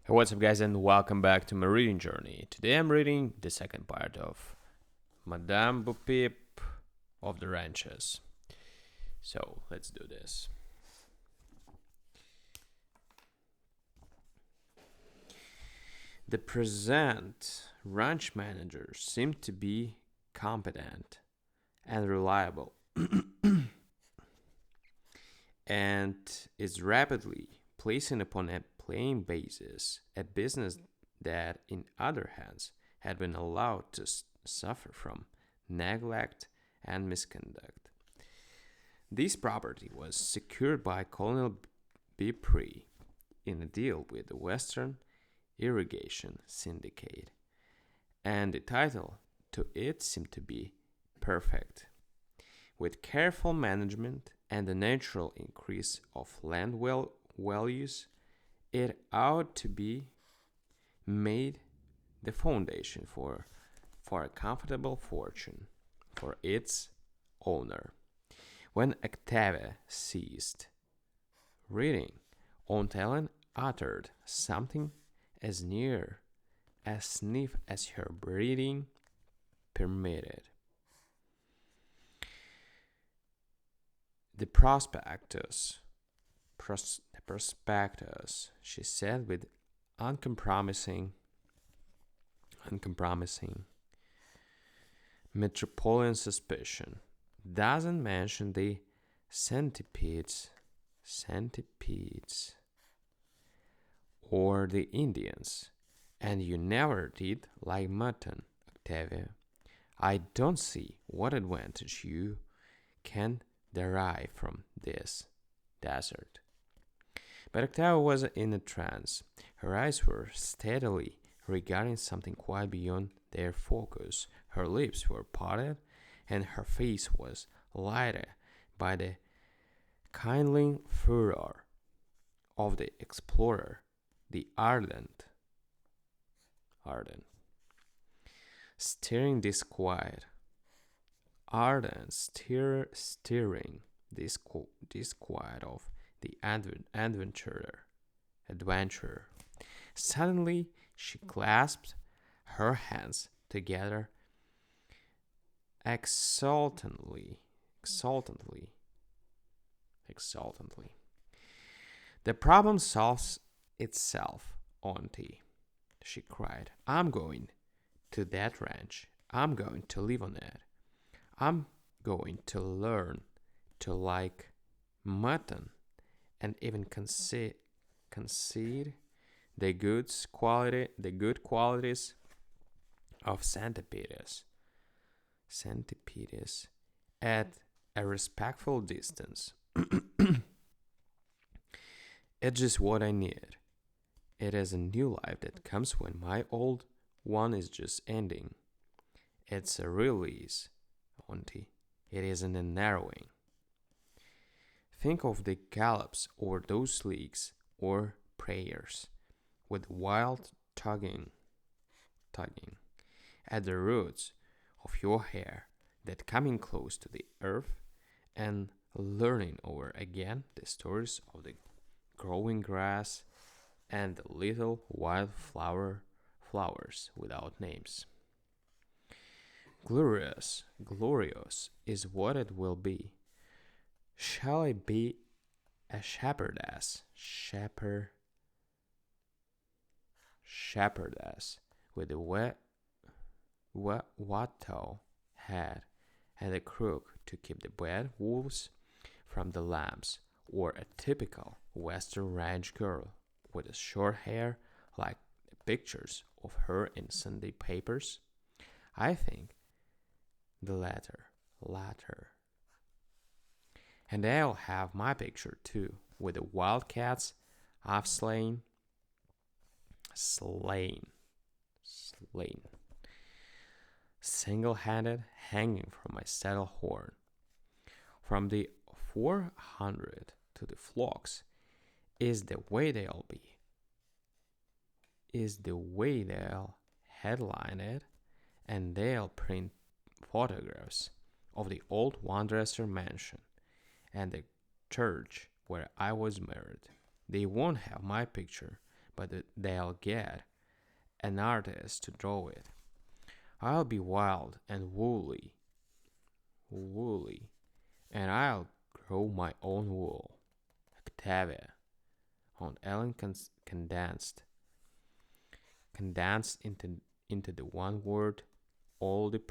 Hey, what's up, guys, and welcome back to my reading journey. Today I'm reading the second part of Madame Bo-Peep of the Ranches. So let's do this. The present ranch manager seemed to be competent and reliable and is rapidly placing upon a plain basis a business that, in other hands, had been allowed to suffer from neglect and misconduct. This property was secured by Colonel Beaupre in a deal with the Western Irrigation Syndicate, and the title to it seemed to be perfect. With careful management and the natural increase of land values, it ought to be made the foundation for a comfortable fortune for its owner. When Octavia ceased reading, Aunt Ellen uttered something as near a sniff as her breathing permitted. The prospectus, she said with uncompromising metropolitan suspicion, doesn't mention the centipedes, or the Indians, and you never did like mutton, Octavia. I don't see what advantage you can derive from this desert. But Octavia was in a trance. Her eyes were steadily regarding something quite beyond their focus. Her lips were parted, and her face was lighted by the kindling furor of the explorer, the ardent, steering disquiet, steering disquiet of the adventurer. Suddenly, she clasped her hands together exultantly. The problem solves itself, Auntie, she cried. I'm going to that ranch. I'm going to live on it. I'm going to learn to like mutton and even concede the good qualities of centipedes at a respectful distance. It's just what I need. It is a new life that comes when my old one is just ending. It's a release, Auntie. It isn't a narrowing. Think of the gallops or those leagues or prayers with wild tugging at the roots of your hair that coming close to the earth and learning over again the stories of the growing grass and the little wild flowers without names. Glorious is what it will be. Shall I be a shepherdess with a wattle head and a crook to keep the bad wolves from the lambs, or a typical Western ranch girl with a short hair like the pictures of her in Sunday papers? I think the latter. And I'll have my picture too, with the wildcats I've slain, single-handed, hanging from my saddle horn. From the 400 to the flocks is the way they'll headline it, and they'll print photographs of the old Wandresser mansion and the church where I was married. They won't have my picture, but they'll get an artist to draw it. I'll be wild and woolly, and I'll grow my own wool. Octavia, Aunt Ellen condensed into the one word all the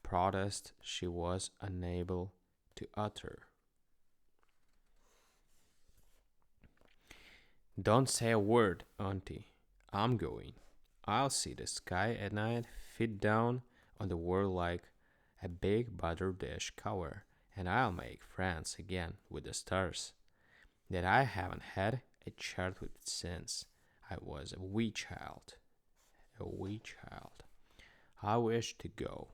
protest she was unable to utter. Don't say a word, Auntie. I'm going. I'll see the sky at night, fit down on the world like a big butter dish cover, and I'll make friends again with the stars that I haven't had a chat with since I was a wee child. A wee child. I wish to go.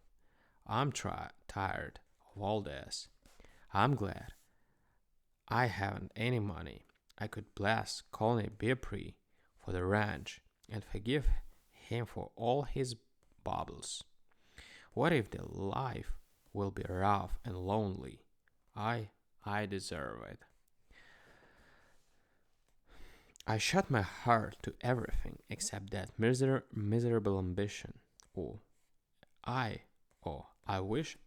I'm tired of all this. I'm glad I haven't any money. I could bless Colonel Beaupre for the ranch and forgive him for all his baubles. What if the life will be rough and lonely? I deserve it. I shut my heart to everything except that miserable ambition. Oh, I, I wish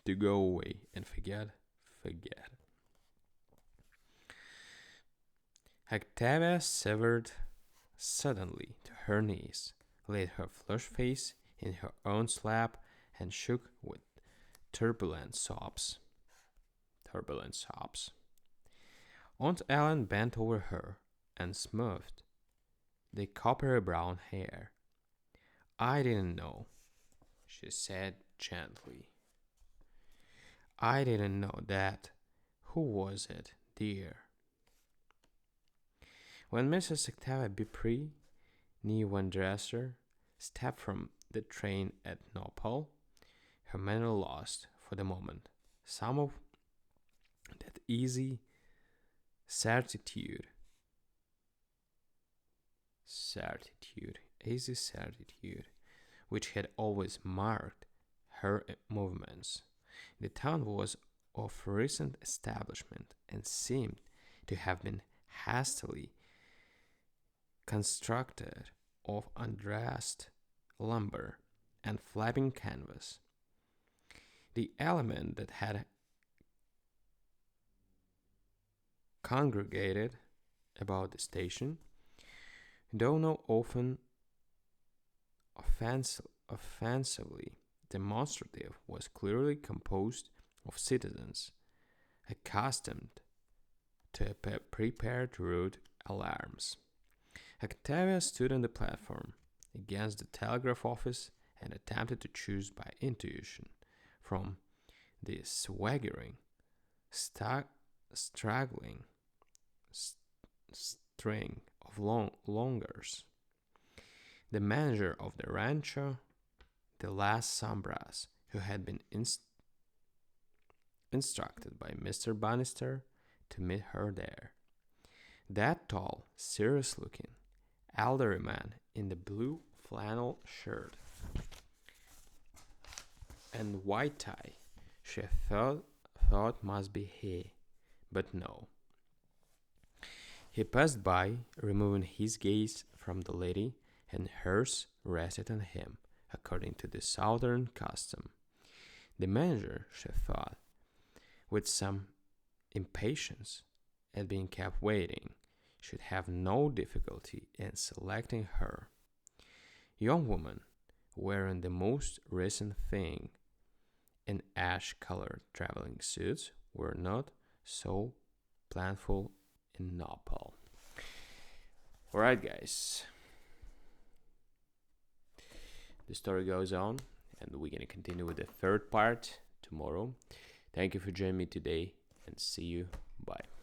to go away and forget. Octavia shivered suddenly to her knees, laid her flushed face in her aunt's lap, and shook with turbulent sobs. Turbulent sobs. Aunt Ellen bent over her and smoothed the coppery brown hair. I didn't know, she said gently. I didn't know that. Who was it, dear? When Mrs. Octavia Beaupre, new one dresser, stepped from the train at Nopal, her manner lost, for the moment, some of that easy certitude, easy certitude, which had always marked her movements. The town was of recent establishment and seemed to have been hastily constructed of undressed lumber and flapping canvas. The element that had congregated about the station, though not often offensively demonstrative, was clearly composed of citizens accustomed to prepared route alarms. Octavia stood on the platform against the telegraph office and attempted to choose by intuition from the swaggering, straggling string of longers. The manager of the rancho the Las Sombras, who had been instructed by Mr. Bannister to meet her there. That tall, serious looking, elderly man in the blue flannel shirt and white tie she thought must be he, but no. He passed by, removing his gaze from the lady, and hers rested on him, according to the southern custom. The manager, she thought, with some impatience at being kept waiting, should have no difficulty in selecting her. Young woman, wearing the most recent thing in ash-colored traveling suits, were not so plentiful in Nopal. Alright, guys. The story goes on, and we're going to continue with the third part tomorrow. Thank you for joining me today, and see you. Bye.